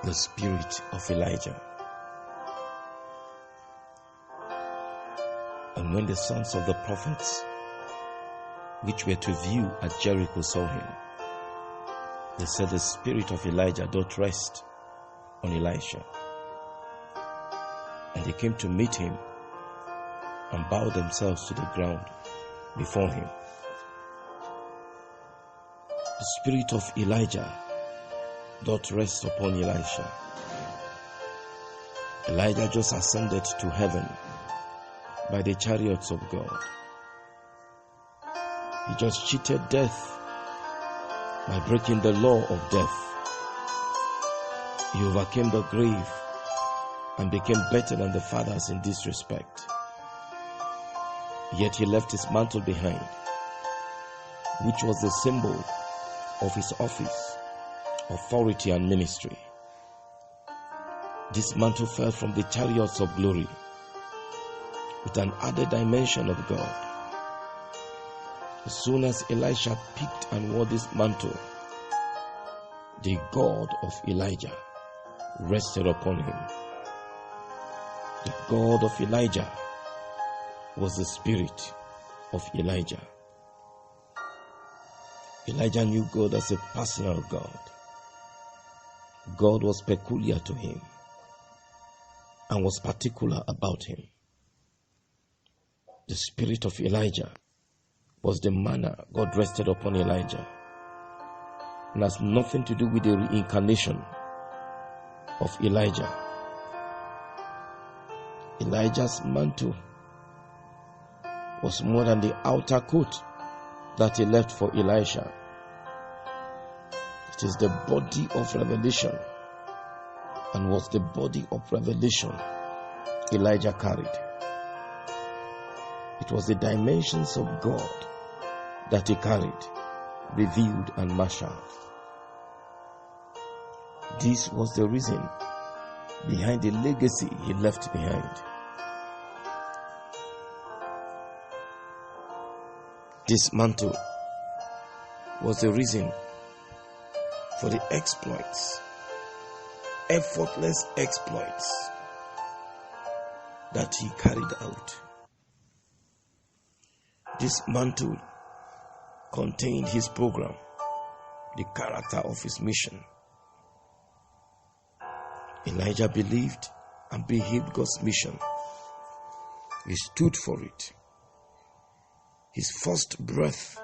the spirit of Elijah. And when the sons of the prophets, which were to view at Jericho, saw him, they said, the spirit of Elijah doth rest on Elisha. And they came to meet him and bowed themselves to the ground before him. The spirit of Elijah doth rest upon Elisha. Elijah just ascended to heaven by the chariots of God. He just cheated death by breaking the law of death. He overcame the grave and became better than the fathers in this respect. Yet he left his mantle behind, which was the symbol of his office, authority, and ministry. This mantle fell from the chariots of glory with an added dimension of God. As soon as Elisha picked and wore this mantle, the God of Elijah rested upon him. The God of Elijah was the spirit of Elijah. Elijah knew God as a personal God. God was peculiar to him and was particular about him. The spirit of Elijah was the manner God rested upon Elijah, and has nothing to do with the reincarnation of Elijah. Elijah's mantle was more than the outer coat that he left for Elisha. It is the body of revelation, and was the body of revelation Elijah carried. It was the dimensions of God that he carried, revealed and marshaled. This was the reason behind the legacy he left behind. This mantle was the reason for the exploits, effortless exploits that he carried out. This mantle contained his program, the character of his mission. Elijah believed and behaved God's mission. He stood for it. His first breath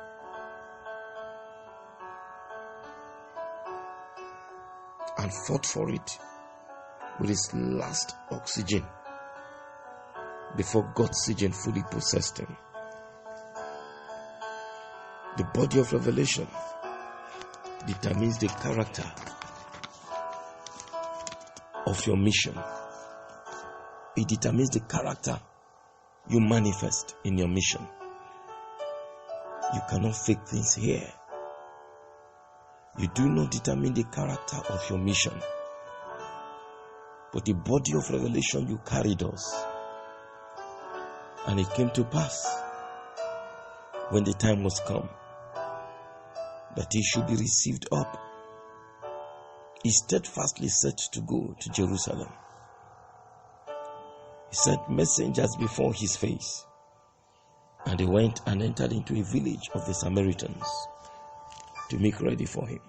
and fought for it with his last oxygen before God's oxygen fully possessed him. The body of revelation determines the character of your mission. It determines the character you manifest in your mission. You cannot fake things here. You do not determine the character of your mission, but the body of revelation you carried us. And it came to pass, when the time was come that he should be received up, he steadfastly set to go to Jerusalem. He sent messengers before his face, and they went and entered into a village of the Samaritans to make ready for him.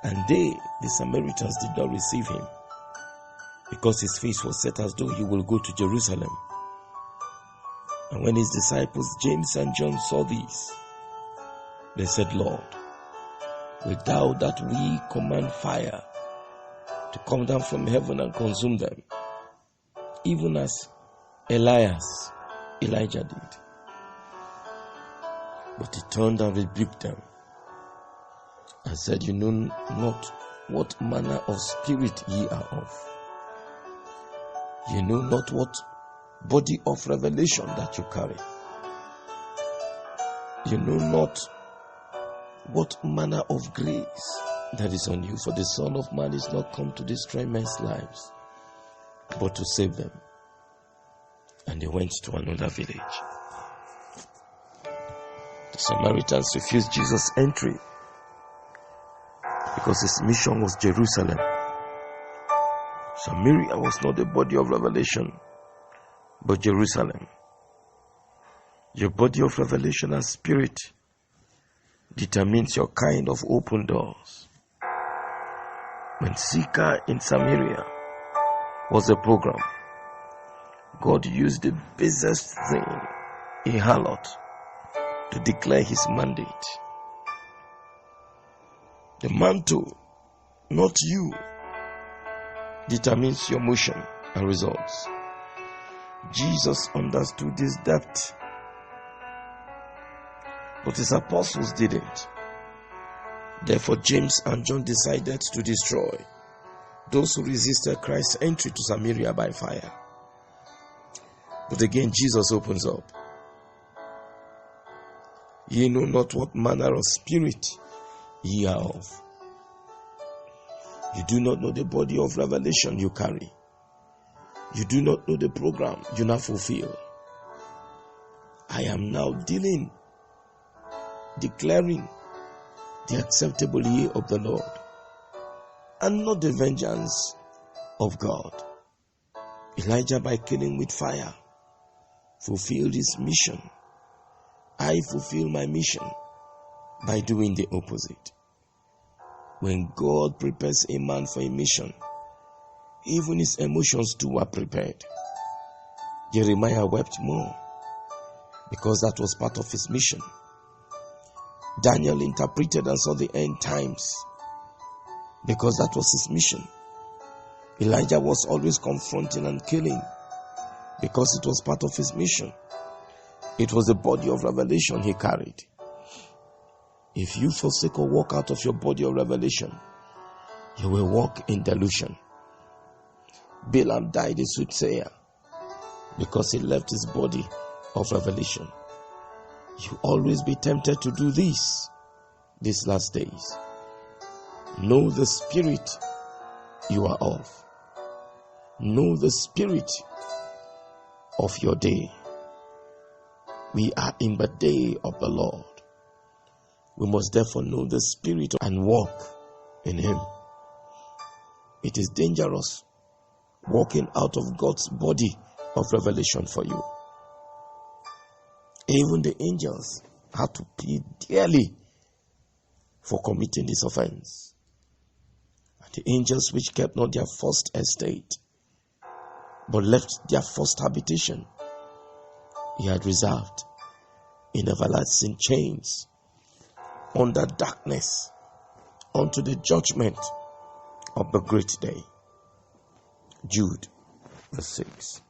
And they, the Samaritans, did not receive him, because his face was set as though he will go to Jerusalem. And when his disciples James and John saw this, they said, Lord, wilt thou that we command fire to come down from heaven and consume them, even as Elijah did? But he turned and rebuked them and said, you know not what manner of spirit ye are of. You know not what body of revelation that you carry. You know not what manner of grace that is on you. For the Son of Man is not come to destroy men's lives, but to save them. And they went to another village. The Samaritans refused Jesus' entry because his mission was Jerusalem. Samaria was not the body of revelation, but Jerusalem. Your body of revelation and spirit determines your kind of open doors. When Seeker in Samaria was a program, God used the basest thing, a harlot, to declare his mandate. The mantle, not you, determines your motion and results. Jesus understood this depth, but his apostles didn't. Therefore, James and John decided to destroy those who resisted Christ's entry to Samaria by fire. But again, Jesus opens up. Ye know not what manner of spirit ye are of. You do not know the body of revelation you carry. You do not know the program you now fulfill. I am now declaring the acceptable year of the Lord, and not the vengeance of God. Elijah, by killing with fire, fulfilled his mission. I fulfill my mission by doing the opposite. When God prepares a man for a mission, even his emotions too are prepared. Jeremiah wept more because that was part of his mission. Daniel interpreted and saw the end times because that was his mission. Elijah was always confronting and killing because it was part of his mission. It was the body of revelation he carried. If you forsake or walk out of your body of revelation, you will walk in delusion. Balaam died a soothsayer because he left his body of revelation. You always be tempted to do this these last days. Know the spirit you are of. Know the spirit of your day. We are in the day of the Lord. We must therefore know the spirit and walk in him. It is dangerous walking out of God's body of revelation for you. Even the angels had to pay dearly for committing this offense. And the angels which kept not their first estate, but left their first habitation, he had reserved in everlasting chains under darkness unto the judgment of the great day. Jude, verse 6.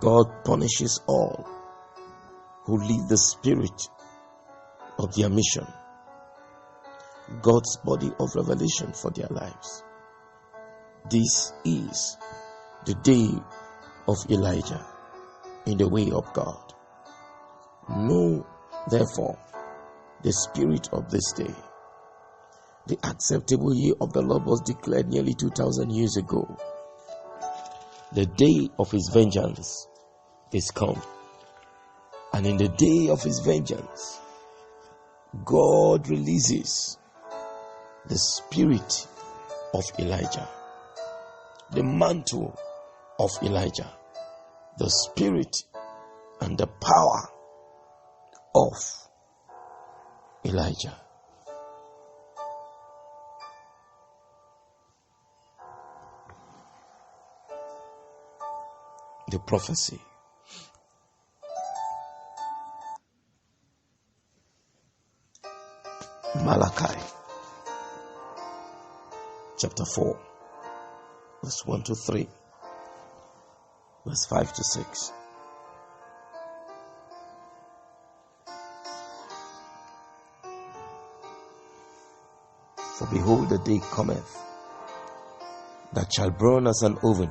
God punishes all who leave the spirit of their mission, God's body of revelation for their lives. This is the day of Elijah in the way of God. Know, therefore, the spirit of this day. The acceptable year of the Lord was declared nearly 2,000 years ago. The day of his vengeance is come. And in the day of his vengeance, God releases the spirit of Elijah, the mantle of Elijah, the spirit and the power of Elijah. The prophecy. Malachi chapter 4, verse 1 to 3, verse 5 to 6. For behold, the day cometh that shall burn as an oven,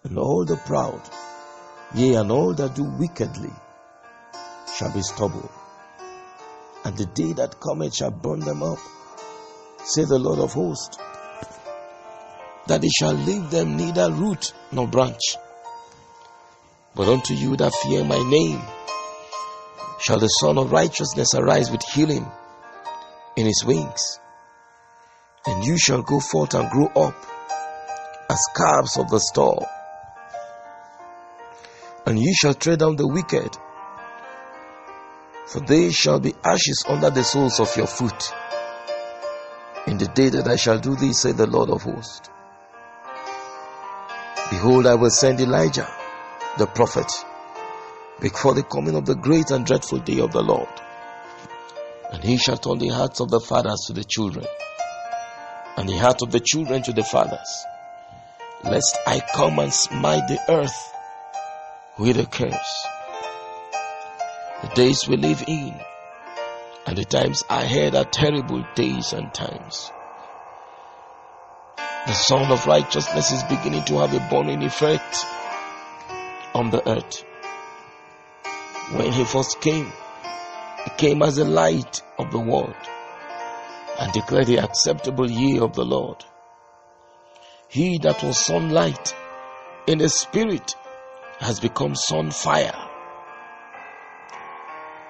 and all the proud, yea, and all that do wickedly, shall be stubble. And the day that cometh shall burn them up, saith the Lord of hosts, that it shall leave them neither root nor branch. But unto you that fear my name shall the Son of Righteousness arise with healing in his wings. And you shall go forth and grow up as calves of the stall. And you shall tread down the wicked, for they shall be ashes under the soles of your foot. In the day that I shall do this, saith the Lord of hosts, behold, I will send Elijah, the prophet, before the coming of the great and dreadful day of the Lord. And he shall turn the hearts of the fathers to the children, and the heart of the children to the fathers, lest I come and smite the earth with a curse. The days we live in and the times ahead are terrible days and times. The Son of Righteousness is beginning to have a burning effect on the earth. When he first came, he came as the light of the world and declared the acceptable year of the Lord. He that was sunlight in the spirit has become sun fire.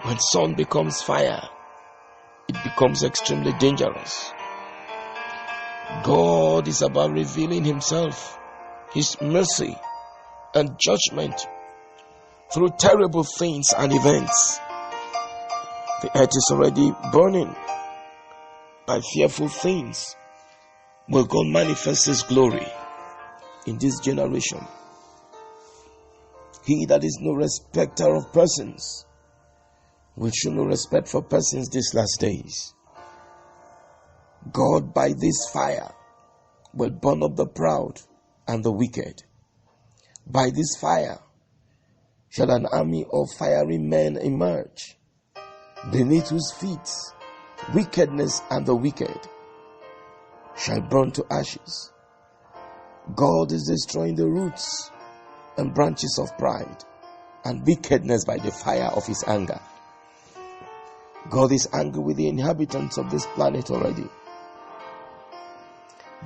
When sun becomes fire, it becomes extremely dangerous. God is about revealing himself, his mercy and judgment through terrible things and events. The earth is already burning by fearful things. Will God manifest his glory in this generation? He that is no respecter of persons will show no respect for persons these last days. God by this fire will burn up the proud and the wicked. By this fire shall an army of fiery men emerge, beneath whose feet wickedness and the wicked shall burn to ashes. God is destroying the roots and branches of pride and wickedness by the fire of his anger. God is angry with the inhabitants of this planet already.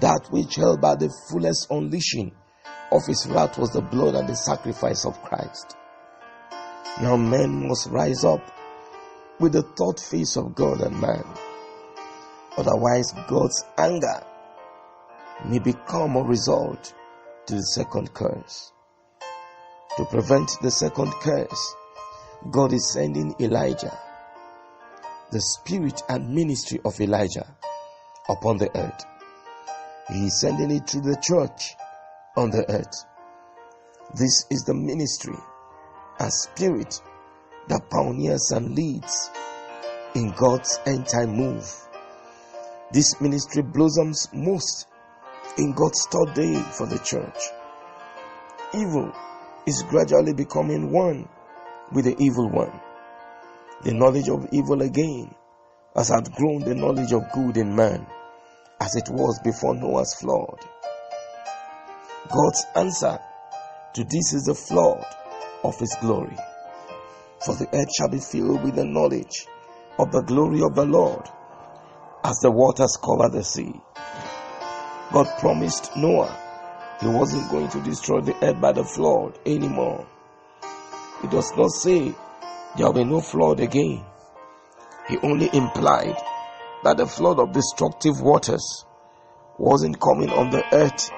That which held by the fullest unleashing of his wrath was the blood and the sacrifice of Christ. Now men must rise up with the thought face of God and man. Otherwise, God's anger may become a result to the second curse. To prevent the second curse, God is sending Elijah, the spirit and ministry of Elijah, upon the earth. He is sending it through the church on the earth. This is the ministry and spirit that pioneers and leads in God's end-time move. This ministry blossoms most in God's third day for the church. Evil is gradually becoming one with the evil one. The knowledge of evil again has outgrown the knowledge of good in man, as it was before Noah's flood. God's answer to this is the flood of his glory. For the earth shall be filled with the knowledge of the glory of the Lord, as the waters cover the sea. God promised Noah he wasn't going to destroy the earth by the flood anymore. He does not say there will be no flood again. He only implied that the flood of destructive waters wasn't coming on the earth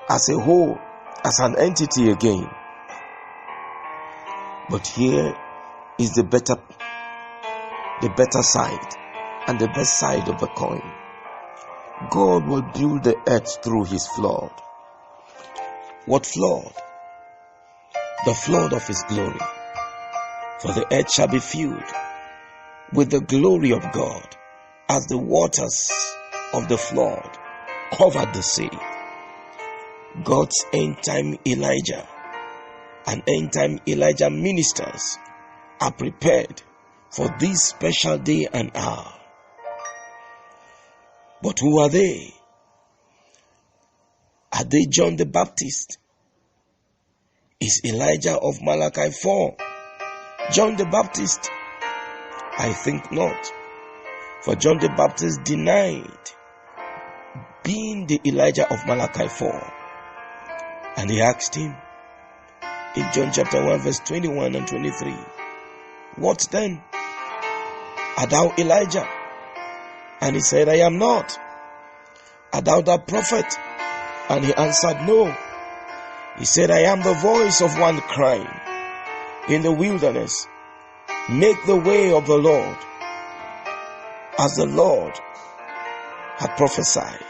as a whole, as an entity again. But here is the better side and the best side of the coin. God will build the earth through his flood. What flood? The flood of his glory. For the earth shall be filled with the glory of God, as the waters of the flood covered the sea. God's end-time Elijah and end-time Elijah ministers are prepared for this special day and hour. But who are they? Are they John the Baptist? Is Elijah of Malachi 4 John the Baptist? I think not. For John the Baptist denied being the Elijah of Malachi 4. And they asked him in John chapter 1 verse 21 and 23, what then? Art thou Elijah? And he said, I am not. Art thou that prophet? And he answered, No. He said, I am the voice of one crying in the wilderness, make the way of the Lord, as the Lord had prophesied.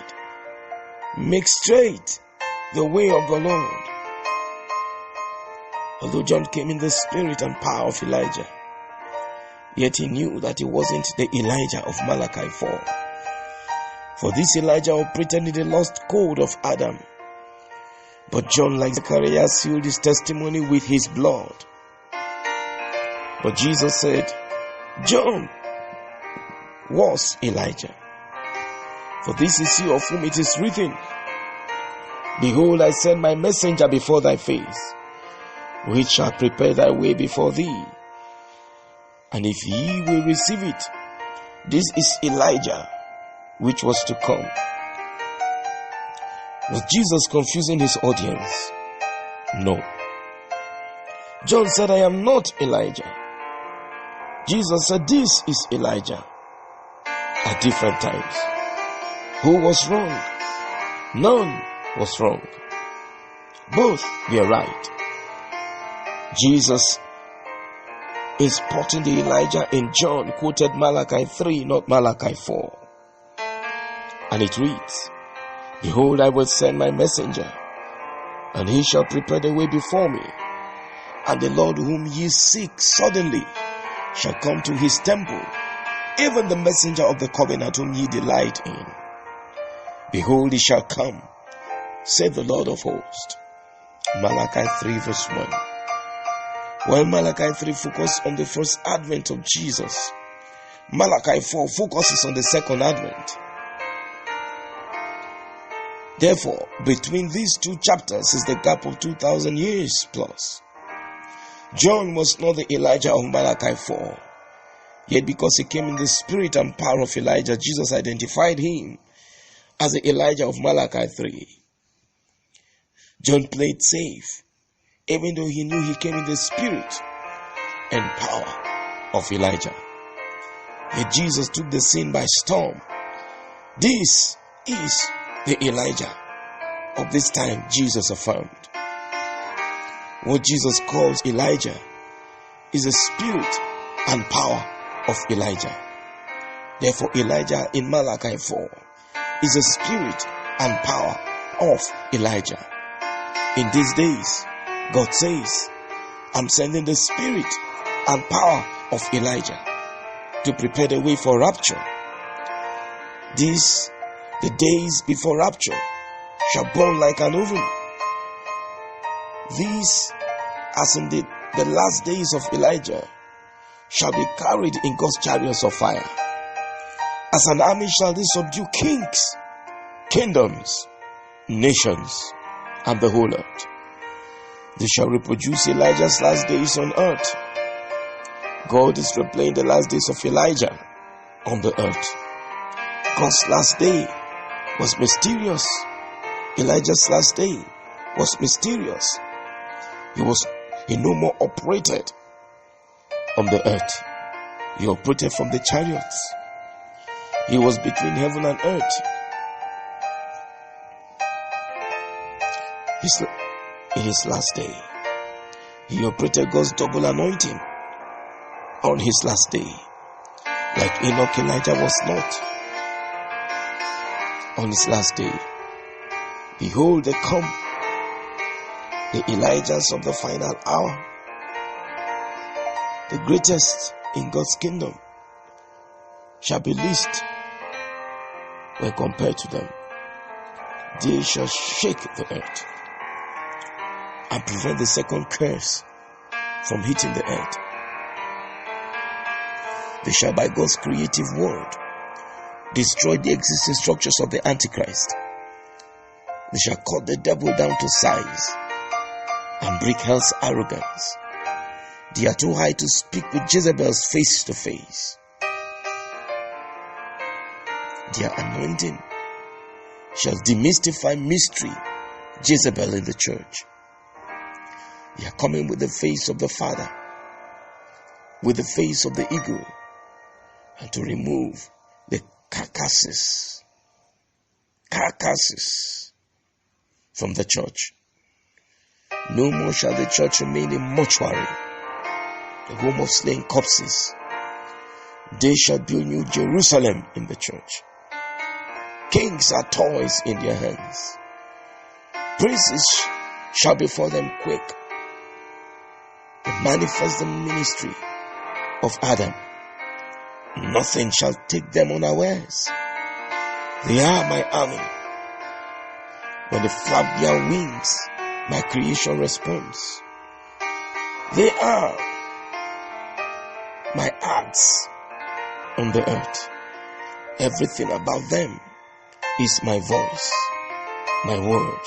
Make straight the way of the Lord. Although John came in the spirit and power of Elijah, yet he knew that he wasn't the Elijah of Malachi 4. For this Elijah operated in the lost code of Adam. But John, like Zacharias, sealed his testimony with his blood. But Jesus said, John was Elijah. For this is he of whom it is written, Behold, I send my messenger before thy face, which shall prepare thy way before thee. And if ye will receive it, this is Elijah, which was to come. Was Jesus confusing his audience? No. John said, I am not Elijah. Jesus said, this is Elijah. At different times. Who was wrong? None was wrong. Both were right. Jesus is spotting the Elijah in John quoted Malachi 3, not Malachi 4. And it reads, Behold, I will send my messenger, and he shall prepare the way before me. And the Lord whom ye seek suddenly shall come to his temple, even the messenger of the covenant whom ye delight in. Behold, he shall come, saith the Lord of hosts. Malachi 3 verse 1. While Malachi 3 focuses on the first advent of Jesus, Malachi 4 focuses on the second advent. Therefore, between these two chapters is the gap of 2,000 years plus. John was not the Elijah of Malachi 4. Yet because he came in the spirit and power of Elijah, Jesus identified him as the Elijah of Malachi 3. John played safe, even though he knew he came in the spirit and power of Elijah. Yet Jesus took the scene by storm. This is the Elijah of this time, Jesus affirmed. What Jesus calls Elijah is the spirit and power of Elijah. Therefore, Elijah in Malachi 4 is the spirit and power of Elijah. In these days, God says, I'm sending the spirit and power of Elijah to prepare the way for rapture. These, the days before rapture, shall burn like an oven. These, as in the last days of Elijah, shall be carried in God's chariots of fire. As an army shall they subdue kings, kingdoms, nations, and the whole earth. They shall reproduce Elijah's last days on earth. God is replaying the last days of Elijah on the earth. God's last day was mysterious. Elijah's last day was mysterious. He no more operated on the earth. He operated from the chariots. He was between heaven and earth. In his last day, he operated God's double anointing on his last day, like Enoch, Elijah was not. On his last day, behold, they come, the Elijahs of the final hour, the greatest in God's kingdom, shall be least when compared to them. They shall shake the earth and prevent the second curse from hitting the earth. They shall, by God's creative word, destroy the existing structures of the Antichrist. They shall cut the devil down to size and break hell's arrogance. They are too high to speak with Jezebel's face to face. Their anointing shall demystify mystery, Jezebel in the church. They are coming with the face of the Father, with the face of the eagle, and to remove the carcasses from the church. No more shall the church remain a mortuary, the home of slain corpses. They shall build New Jerusalem in the church. Kings are toys in their hands. Princes shall before them quake. They manifest the ministry of Adam. Nothing shall take them unawares. They are my army. When they flap their wings, my creation responds. They are my acts on the earth. Everything about them is my voice, my word.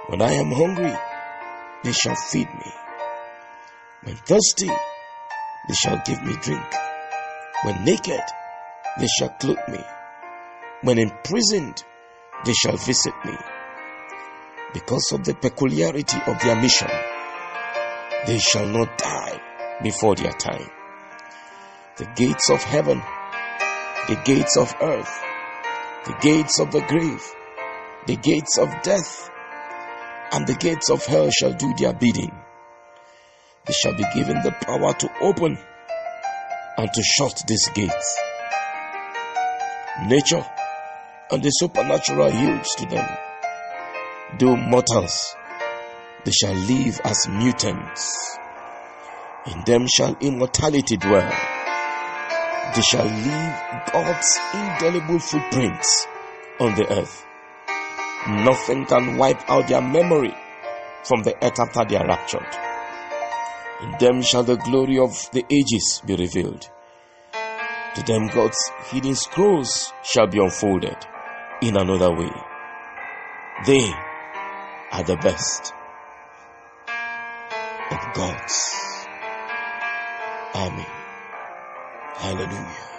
When I am hungry, they shall feed me. When thirsty, they shall give me drink. When naked, they shall clothe me. When imprisoned, they shall visit me. Because of the peculiarity of their mission, they shall not die before their time. The gates of heaven, the gates of earth, the gates of the grave, the gates of death, and the gates of hell shall do their bidding. They shall be given the power to open and to shut these gates. Nature and the supernatural yields to them. Though mortals, they shall live as mutants. In them shall immortality dwell. They shall leave God's indelible footprints on the earth. Nothing can wipe out their memory from the earth after they are raptured. In them shall the glory of the ages be revealed. To them God's hidden scrolls shall be unfolded in another way. They are the best of God's army. Hallelujah.